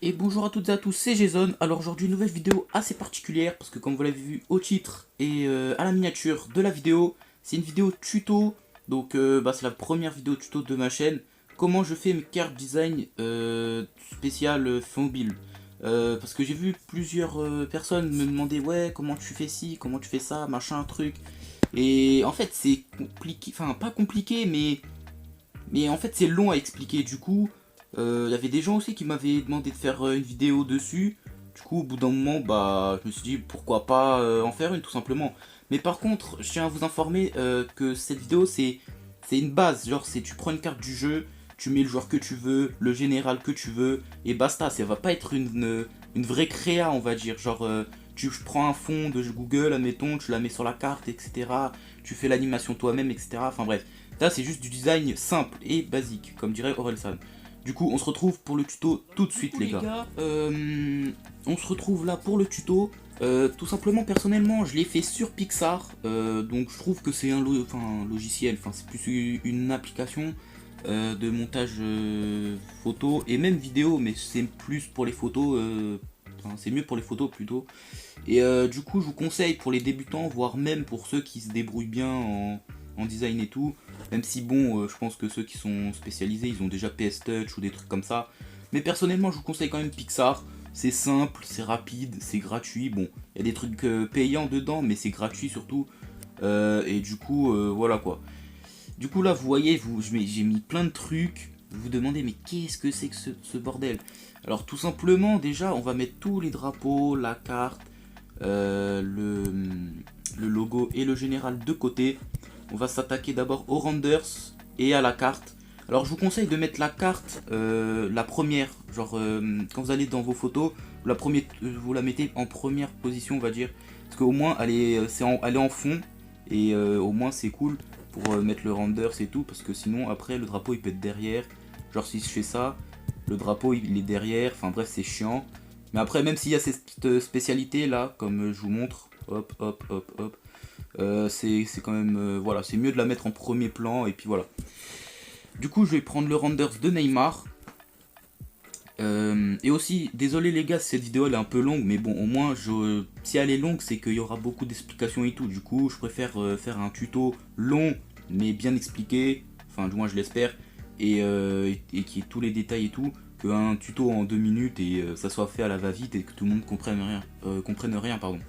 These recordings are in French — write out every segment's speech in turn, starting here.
Et bonjour à toutes et à tous, c'est Jason. Alors aujourd'hui une nouvelle vidéo assez particulière parce que comme vous l'avez vu au titre et à la miniature de la vidéo, c'est une vidéo tuto. Donc c'est la première vidéo tuto de ma chaîne. Comment je fais mes cartes design spéciales fond mobile. Parce que j'ai vu plusieurs personnes me demander ouais comment tu fais ci, comment tu fais ça, machin, truc. Et en fait c'est compliqué, enfin pas compliqué mais en fait c'est long à expliquer. Du coup il y avait des gens aussi qui m'avaient demandé de faire une vidéo dessus. Du coup, au bout d'un moment, je me suis dit pourquoi pas en faire une tout simplement. Mais par contre, je tiens à vous informer que cette vidéo c'est une base. Genre, c'est tu prends une carte du jeu, tu mets le joueur que tu veux, le général que tu veux, et basta. Ça va pas être une vraie créa, on va dire. Genre, tu prends un fond de Google, admettons, tu la mets sur la carte, etc. Tu fais l'animation toi-même, etc. Enfin bref, là c'est juste du design simple et basique, comme dirait Orelsan. Du coup, on se retrouve pour le tuto tout de suite, les gars. On se retrouve là pour le tuto. Tout simplement, personnellement, je l'ai fait sur Pixar. Donc, je trouve que c'est un logiciel. Enfin, c'est plus une application de montage photo et même vidéo, mais c'est plus pour les photos. C'est mieux pour les photos plutôt. Et du coup, je vous conseille pour les débutants, voire même pour ceux qui se débrouillent bien en design et tout. Même si bon, je pense que ceux qui sont spécialisés, ils ont déjà PS Touch ou des trucs comme ça. Mais personnellement, je vous conseille quand même Pixar. C'est simple, c'est rapide, c'est gratuit. Bon, il y a des trucs payants dedans, mais c'est gratuit surtout. Et du coup, voilà quoi. Du coup là, vous voyez, j'ai mis plein de trucs. Vous vous demandez, mais qu'est-ce que c'est que ce bordel? Alors tout simplement, déjà, on va mettre tous les drapeaux, la carte, le logo et le général de côté. On va s'attaquer d'abord aux renders et à la carte. Alors je vous conseille de mettre la carte, la première, genre quand vous allez dans vos photos, vous la mettez en première position on va dire. Parce qu'au moins elle est en fond et au moins c'est cool pour mettre le renders et tout. Parce que sinon après le drapeau il peut être derrière. Genre si je fais ça, le drapeau il est derrière, enfin bref c'est chiant. Mais après même s'il y a cette spécialité là, comme je vous montre, hop hop hop hop. C'est quand même voilà, c'est mieux de la mettre en premier plan et puis voilà. Du coup, je vais prendre le renders de Neymar. Et aussi, désolé les gars, cette vidéo elle est un peu longue, mais bon, au moins, si elle est longue, c'est qu'il y aura beaucoup d'explications et tout. Du coup, je préfère faire un tuto long, mais bien expliqué, enfin, du moins, je l'espère, et qui ait tous les détails et tout, qu'un tuto en 2 minutes et ça soit fait à la va-vite et que tout le monde comprenne rien, pardon.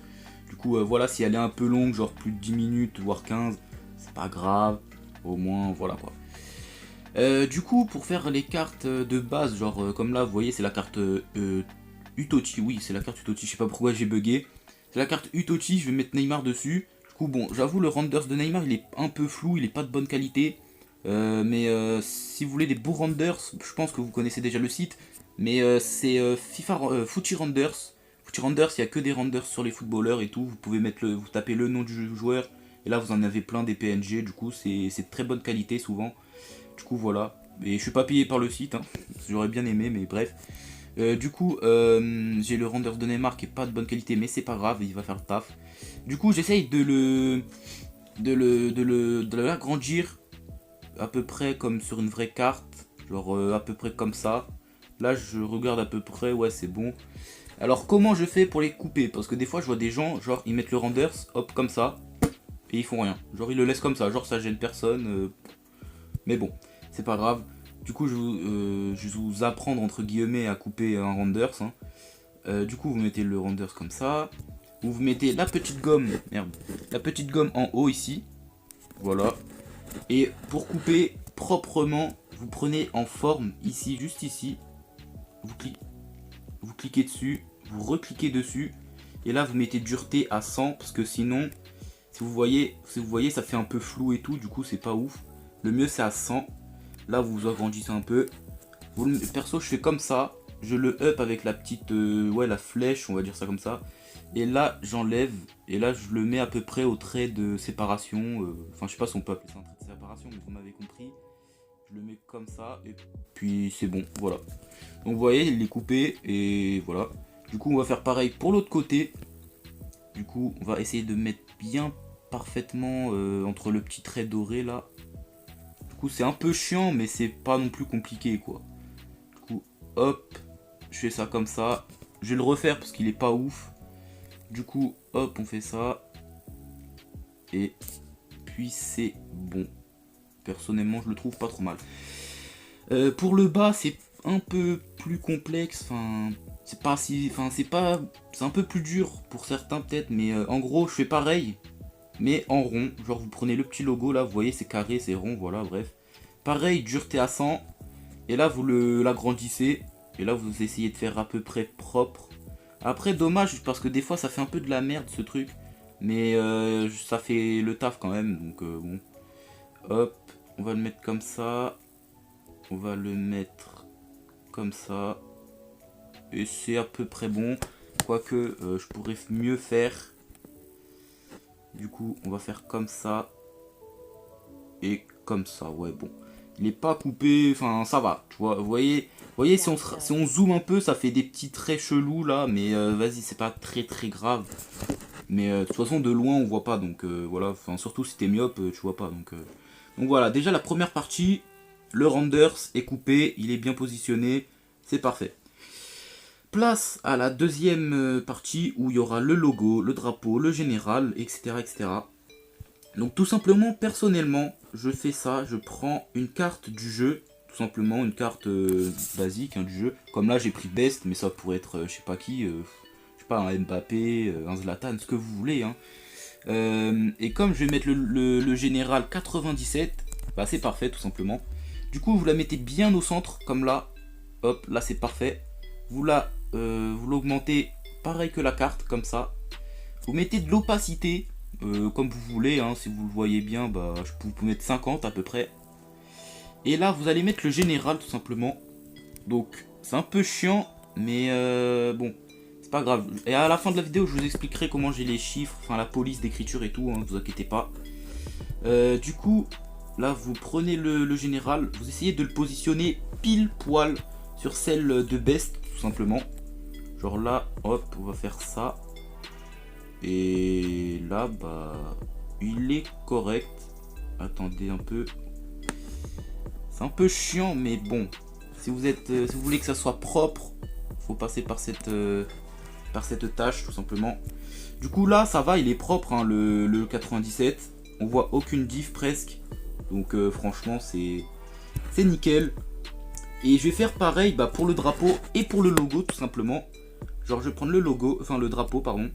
Du coup, voilà, si elle est un peu longue, genre plus de 10 minutes, voire 15, c'est pas grave. Au moins, voilà quoi. Du coup, pour faire les cartes de base, genre comme là, vous voyez, c'est la carte Utochi. Oui, c'est la carte Utochi. Je sais pas pourquoi j'ai bugué. C'est la carte Utochi. Je vais mettre Neymar dessus. Du coup, bon, j'avoue, le renders de Neymar, il est un peu flou. Il est pas de bonne qualité. Mais si vous voulez des beaux renders, je pense que vous connaissez déjà le site. Mais c'est Footy Renders. Footy Renders, il y a que des renders sur les footballeurs et tout. Vous pouvez vous tapez le nom du joueur. Et là, vous en avez plein des PNG. Du coup, c'est de très bonne qualité souvent. Du coup, voilà. Et je suis pas payé par le site, hein. J'aurais bien aimé, mais bref. Du coup, j'ai le render de Neymar qui est pas de bonne qualité, mais c'est pas grave, il va faire le taf. Du coup, j'essaye de l'agrandir à peu près comme sur une vraie carte, genre à peu près comme ça. Là, je regarde à peu près, ouais, c'est bon. Alors, comment je fais pour les couper? Parce que des fois, je vois des gens, genre, ils mettent le renders, hop, comme ça, et ils font rien. Genre, ils le laissent comme ça, genre, ça gêne personne. Mais bon, c'est pas grave. Du coup, je vais vous apprendre entre guillemets à couper un renders, hein. Du coup, vous mettez le renders comme ça. Vous mettez la petite gomme, merde, la petite gomme en haut ici. Voilà. Et pour couper proprement, vous prenez en forme ici, juste ici. Vous cliquez dessus, vous recliquez dessus. Et là, vous mettez dureté à 100 parce que sinon, si vous voyez, ça fait un peu flou et tout. Du coup, c'est pas ouf. Le mieux, c'est à 100. Là, vous agrandissez un peu. Perso, je fais comme ça. Je le up avec la petite, ouais, la flèche, on va dire ça comme ça. Et là, j'enlève. Et là, je le mets à peu près au trait de séparation. Enfin, je sais pas si on peut appeler ça un trait de séparation, mais vous m'avez compris. Je le mets comme ça. Et puis, c'est bon. Voilà. Donc, vous voyez, il est coupé. Et voilà. Du coup, on va faire pareil pour l'autre côté. Du coup, on va essayer de mettre bien parfaitement entre le petit trait doré là. Du coup, c'est un peu chiant, mais c'est pas non plus compliqué quoi. Du coup, hop, je fais ça comme ça. Je vais le refaire parce qu'il est pas ouf. Du coup, hop, on fait ça. Et puis c'est bon. Personnellement, je le trouve pas trop mal. Pour le bas, c'est un peu plus complexe. Enfin, c'est pas si... Enfin, c'est un peu plus dur pour certains peut-être. Mais en gros, je fais pareil. Mais en rond. Genre, vous prenez le petit logo là. Vous voyez, c'est carré, c'est rond. Voilà, bref. Pareil, dureté à 100. Et là, vous l'agrandissez. Et là, vous essayez de faire à peu près propre. Après, dommage, parce que des fois, ça fait un peu de la merde, ce truc. Mais ça fait le taf quand même. Donc, bon. Hop, on va le mettre comme ça. On va le mettre comme ça. Et c'est à peu près bon. Quoique, je pourrais mieux faire. Du coup, on va faire comme ça. Et comme ça, ouais, bon. Il n'est pas coupé, enfin, ça va. Tu vois, vous voyez si on zoome un peu, ça fait des petits traits chelous, là. Mais vas-y, c'est pas très grave. Mais de toute façon, de loin, on voit pas. Donc, voilà. Enfin, surtout si t'es myope, tu vois pas. Donc voilà, déjà, la première partie, le renders est coupé. Il est bien positionné. C'est parfait. Place à la deuxième partie où il y aura le logo, le drapeau, le général, etc. etc. Donc tout simplement, personnellement, je fais ça, je prends une carte du jeu, tout simplement une carte basique du jeu. Comme là j'ai pris Best, mais ça pourrait être je sais pas qui, je sais pas, un Mbappé, un Zlatan, ce que vous voulez. Hein. Et comme je vais mettre le général 97, bah c'est parfait tout simplement. Du coup vous la mettez bien au centre, comme là, hop, là c'est parfait. Vous l'augmentez pareil que la carte, comme ça. Vous mettez de l'opacité. Comme vous voulez, hein, si vous le voyez bien, bah, je peux vous mettre 50 à peu près. Et là, vous allez mettre le général tout simplement. Donc, c'est un peu chiant, mais bon, c'est pas grave. Et à la fin de la vidéo, je vous expliquerai comment j'ai les chiffres, enfin la police d'écriture et tout, hein, vous inquiétez pas. Du coup, là, vous prenez le général, vous essayez de le positionner pile poil sur celle de Best, tout simplement. Genre là, hop, on va faire ça. Et là, bah, il est correct. Attendez un peu. C'est un peu chiant, mais bon. Si vous voulez que ça soit propre, faut passer par cette tâche, tout simplement. Du coup, là, ça va, il est propre, hein, le 97. On voit aucune diff presque. Donc, franchement, c'est nickel. Et je vais faire pareil bah, pour le drapeau et pour le logo, tout simplement. Genre, je vais prendre le logo, enfin le drapeau, pardon.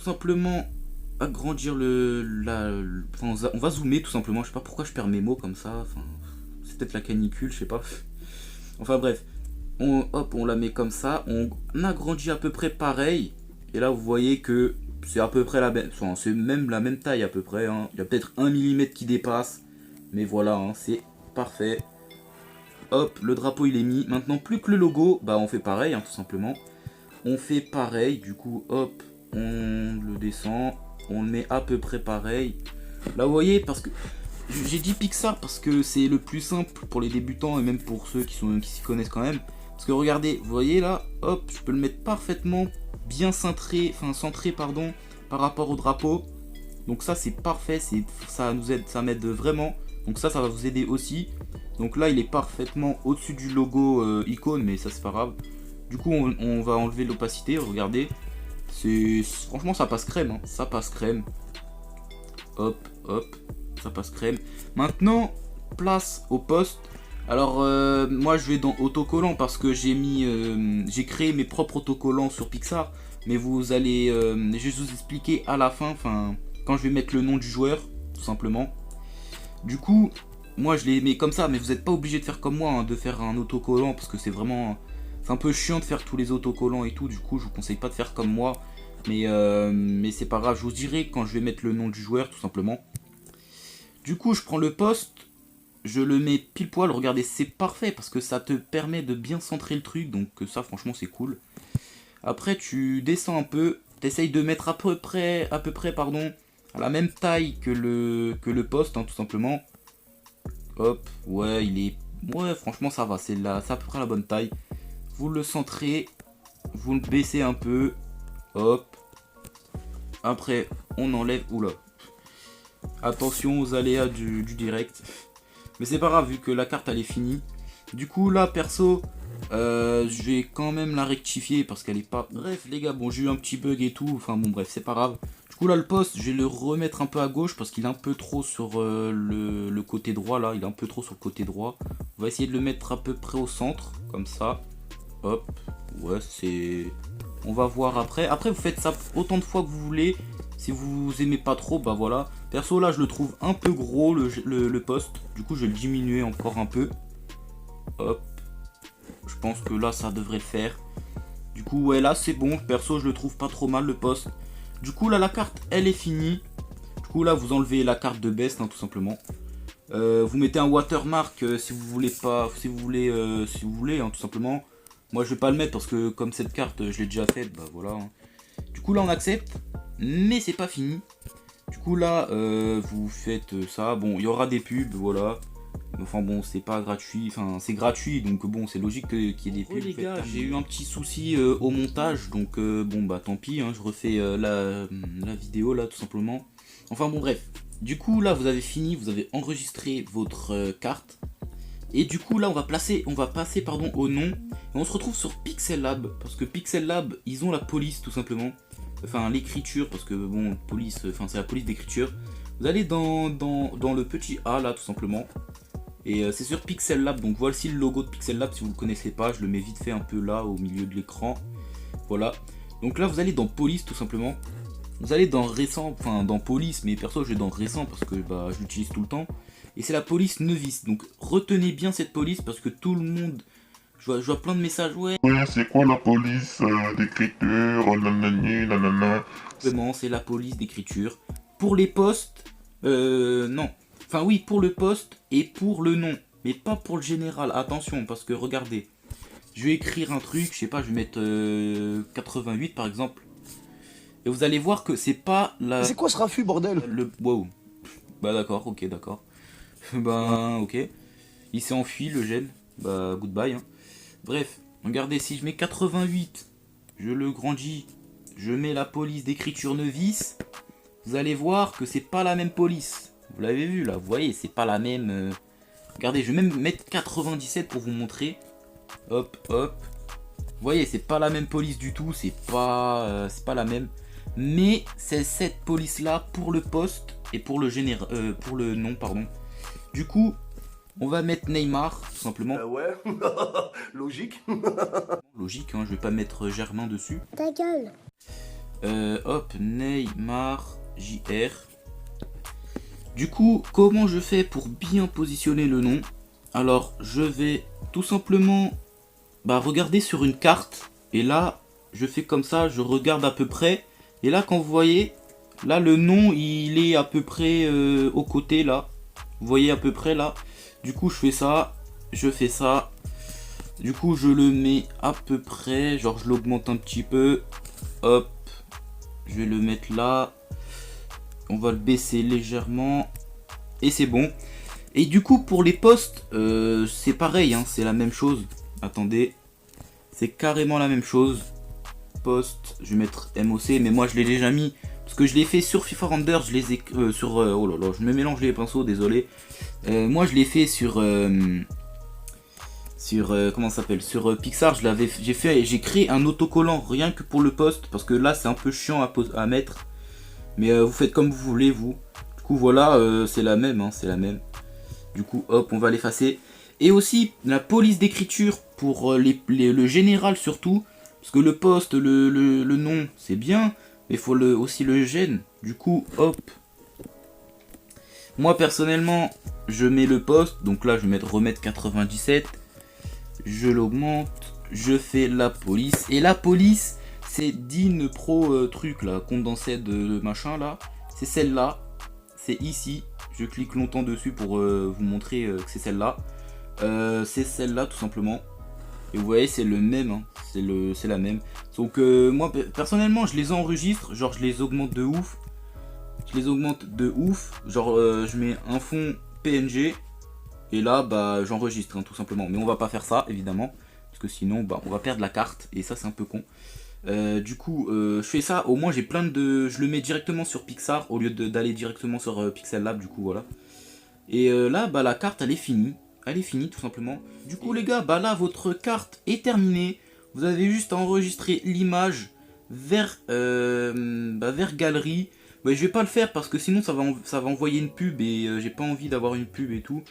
Simplement agrandir enfin, on va zoomer tout simplement. Je sais pas pourquoi je perds mes mots comme ça. Enfin, c'est peut-être la canicule, je sais pas. Enfin bref, hop, on la met comme ça. On agrandit à peu près pareil. Et là, vous voyez que c'est à peu près la même. Enfin, c'est même la même taille à peu près. Hein. Il y a peut-être 1 mm qui dépasse. Mais voilà, hein, c'est parfait. Hop, le drapeau il est mis. Maintenant, plus que le logo, bah on fait pareil, hein, tout simplement. On fait pareil, du coup, hop. On le descend, on le met à peu près pareil. Là vous voyez, parce que j'ai dit Pixar parce que c'est le plus simple pour les débutants et même pour ceux qui s'y connaissent quand même. Parce que regardez, vous voyez là, hop, je peux le mettre parfaitement bien centré pardon, par rapport au drapeau. Donc ça c'est parfait, ça nous aide, ça m'aide vraiment. Donc ça va vous aider aussi. Donc là il est parfaitement au-dessus du logo icône, mais ça c'est pas grave. Du coup on va enlever l'opacité, regardez. Franchement ça passe crème, hein. Ça passe crème. Hop, hop, ça passe crème. Maintenant, place au poste. Alors moi je vais dans autocollant parce que j'ai créé mes propres autocollants sur Pixar. Mais vous allez, je vais vous expliquer à la fin, enfin quand je vais mettre le nom du joueur, tout simplement. Du coup, moi je les mets comme ça, mais vous n'êtes pas obligé de faire comme moi, hein, de faire un autocollant parce que c'est vraiment... C'est un peu chiant de faire tous les autocollants et tout, du coup je vous conseille pas de faire comme moi. Mais c'est pas grave, je vous dirai quand je vais mettre le nom du joueur tout simplement. Du coup je prends le poste, je le mets pile poil, regardez c'est parfait parce que ça te permet de bien centrer le truc, donc ça franchement c'est cool. Après tu descends un peu, t'essayes de mettre à peu près pardon, à la même taille que le poste, hein, tout simplement. Hop, ouais il est... Ouais franchement ça va, c'est à peu près la bonne taille. Vous le centrez, vous le baissez un peu, hop. Après, on enlève, oula. Attention aux aléas du direct. Mais c'est pas grave, vu que la carte elle est finie. Du coup, là, perso, Je vais quand même la rectifier parce qu'elle est pas... Bref les gars, bon j'ai eu un petit bug et tout, enfin bon bref c'est pas grave. Du coup là le poste, je vais le remettre un peu à gauche parce qu'il est un peu trop sur le côté droit là, il est un peu trop sur le côté droit. On va essayer de le mettre à peu près au centre, comme ça. Hop, ouais c'est... On va voir après. Après vous faites ça autant de fois que vous voulez. Si vous aimez pas trop, bah voilà. Perso là je le trouve un peu gros le poste. Du coup je vais le diminuer encore un peu. Hop. Je pense que là ça devrait le faire. Du coup ouais là c'est bon. Perso je le trouve pas trop mal le poste. Du coup là la carte elle est finie. Du coup là vous enlevez la carte de best hein, tout simplement. Vous mettez un watermark si vous voulez pas. Si vous voulez hein, tout simplement. Moi je vais pas le mettre parce que comme cette carte je l'ai déjà faite, bah voilà. Hein. Du coup là on accepte. Mais c'est pas fini. Du coup là vous faites ça. Bon il y aura des pubs, voilà. Enfin bon c'est pas gratuit, enfin c'est gratuit donc bon c'est logique qu'il y ait des pubs. Les gars j'ai eu un petit souci au montage donc bon bah tant pis hein, je refais la vidéo là tout simplement. Enfin bon bref. Du coup là vous avez fini, vous avez enregistré votre carte. Et du coup là on va passer pardon au nom. Et on se retrouve sur Pixel Lab. Parce que Pixel Lab ils ont la police tout simplement. Enfin l'écriture parce que bon police, enfin c'est la police d'écriture. Vous allez dans le petit A là tout simplement. Et c'est sur Pixel Lab, donc voici le logo de Pixel Lab si vous ne le connaissez pas, je le mets vite fait un peu là au milieu de l'écran. Voilà, donc là vous allez dans police tout simplement. Vous allez dans récent, enfin dans police, mais perso je vais dans récent parce que bah, je l'utilise tout le temps. Et c'est la police Nevis, donc retenez bien cette police parce que tout le monde... Je vois plein de messages, ouais. Ouais, c'est quoi la police d'écriture, nanani, nanana. Vraiment, c'est la police d'écriture. Pour les postes, non. Enfin oui, pour le poste et pour le nom. Mais pas pour le général, attention, parce que regardez. Je vais écrire un truc, je sais pas, je vais mettre 88 par exemple. Et vous allez voir que c'est pas la... C'est quoi ce raffut, bordel? Wow. Bah d'accord, ok, d'accord. Bah ok. Il s'est enfui, le gène. Bah goodbye. Hein. Bref, regardez, si je mets 88, je le grandis, je mets la police d'écriture Nevis, vous allez voir que c'est pas la même police. Vous l'avez vu là, vous voyez, c'est pas la même... Regardez, je vais même mettre 97 pour vous montrer. Hop, hop. Vous voyez, c'est pas la même police du tout, c'est pas la même. Mais c'est cette police là pour le poste et pour le pour le nom, pardon. Du coup, on va mettre Neymar, tout simplement. Ouais, logique. Logique, hein, je vais pas mettre Germain dessus. Ta gueule. Hop, Neymar, JR. Du coup, comment je fais pour bien positionner le nom? Alors, je vais tout simplement regarder sur une carte. Et là, je fais comme ça, je regarde à peu près. Et là, quand vous voyez, là, le nom, il est à peu près au côté, là. Vous voyez à peu près, là. Du coup, je fais ça, je fais ça. Du coup, je le mets à peu près, genre je l'augmente un petit peu. Hop, je vais le mettre là. On va le baisser légèrement. Et c'est bon. Et du coup, pour les postes, c'est pareil, hein, c'est la même chose. Attendez, c'est carrément la même chose. Poste, je vais mettre MOC, mais moi je l'ai déjà mis. Parce que je l'ai fait sur FIFA Render, je les ai sur... oh là là, je me mélange les pinceaux, désolé. Moi je l'ai fait sur... comment ça s'appelle, sur Pixar, j'ai créé un autocollant rien que pour le poste parce que là c'est un peu chiant à mettre, mais vous faites comme vous voulez vous. Du coup voilà, c'est la même, hein, c'est la même. Du coup hop, on va l'effacer. Et aussi la police d'écriture pour le général surtout, parce que le poste, le nom c'est bien, mais il faut aussi le gène. Du coup hop, moi personnellement je mets le poste, donc là je vais remettre 97. Je l'augmente, je fais la police. Et la police, c'est Dean Pro truc là, condensé de machin là. C'est celle-là, c'est ici. Je clique longtemps dessus pour vous montrer que c'est celle-là. C'est celle-là tout simplement. Et vous voyez, c'est le même, hein. C'est la même. Donc moi personnellement, je les enregistre, genre je les augmente de ouf. Genre je mets un fond PNG. Et là, j'enregistre hein, tout simplement. Mais on va pas faire ça, évidemment. Parce que sinon, on va perdre la carte. Et ça, c'est un peu con. Du coup, je fais ça. Au moins, j'ai plein de... Je le mets directement sur Pixar au lieu d'aller directement sur Pixel Lab. Du coup, voilà. Et là, la carte, elle est finie. elle est finie tout simplement. Du coup les gars, bah là votre carte est terminée. Vous avez juste à enregistrer l'image vers galerie. Bah, je vais pas le faire parce que sinon ça va envoyer une pub et j'ai pas envie d'avoir une pub et tout.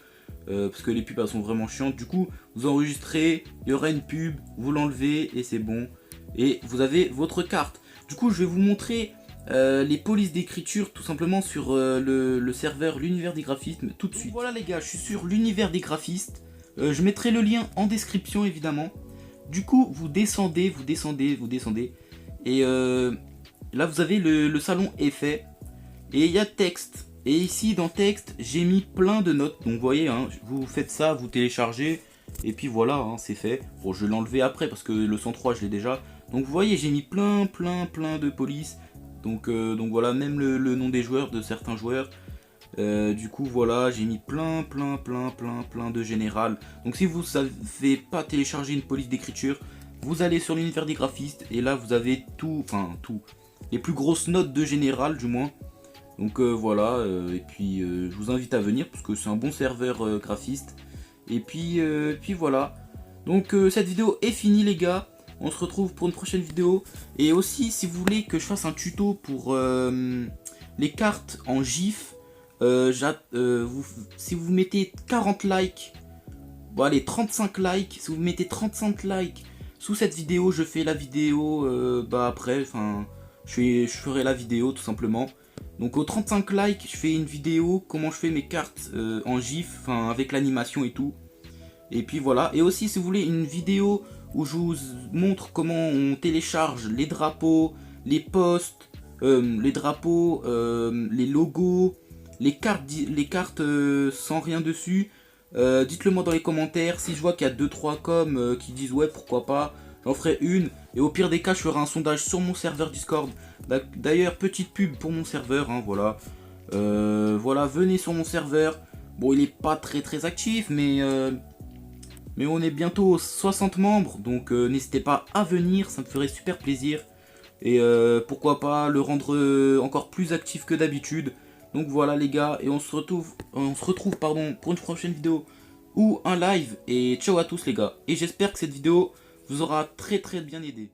Parce que les pubs elles sont vraiment chiantes. Du coup vous enregistrez, il y aura une pub, vous l'enlevez et c'est bon. Et vous avez votre carte. Du coup je vais vous montrer les polices d'écriture tout simplement sur le serveur l'univers des graphismes tout de suite. Voilà les gars, je suis sur l'univers des graphistes. Je mettrai le lien en description évidemment. Du coup vous descendez. Et là vous avez le salon effet. Et il y a texte. Et ici dans texte j'ai mis plein de notes. Donc vous voyez hein, vous faites ça, vous téléchargez. Et puis voilà hein, c'est fait. Bon je vais l'enlever après parce que le 103 je l'ai déjà. Donc vous voyez j'ai mis plein de polices. Donc voilà, même le nom des joueurs, de certains joueurs. Du coup voilà, j'ai mis plein de générales. Donc si vous savez pas télécharger une police d'écriture, vous allez sur l'univers des graphistes et là vous avez tout, les plus grosses notes de général du moins. Donc voilà, et puis je vous invite à venir parce que c'est un bon serveur graphiste. Et puis voilà. Donc cette vidéo est finie les gars. On se retrouve pour une prochaine vidéo. Et aussi si vous voulez que je fasse un tuto pour les cartes en GIF, si vous mettez 40 likes, bon allez 35 likes, si vous mettez 35 likes sous cette vidéo, je fais la vidéo après, enfin je ferai la vidéo tout simplement. Donc aux 35 likes, je fais une vidéo comment je fais mes cartes en GIF, enfin avec l'animation et tout. Et puis voilà, et aussi si vous voulez une vidéo où je vous montre comment on télécharge les drapeaux, les posts, les drapeaux, les logos, les cartes sans rien dessus, dites-le moi dans les commentaires. Si je vois qu'il y a 2-3 coms qui disent ouais pourquoi pas, j'en ferai une. Et au pire des cas je ferai un sondage sur mon serveur Discord. D'ailleurs petite pub pour mon serveur, hein, voilà. Voilà, venez sur mon serveur. Bon il est pas très actif mais on est bientôt 60 membres, donc n'hésitez pas à venir, ça me ferait super plaisir. Et pourquoi pas le rendre encore plus actif que d'habitude. Donc voilà les gars, et on se retrouve pour une prochaine vidéo ou un live. Et ciao à tous les gars. Et j'espère que cette vidéo vous aura très bien aidé.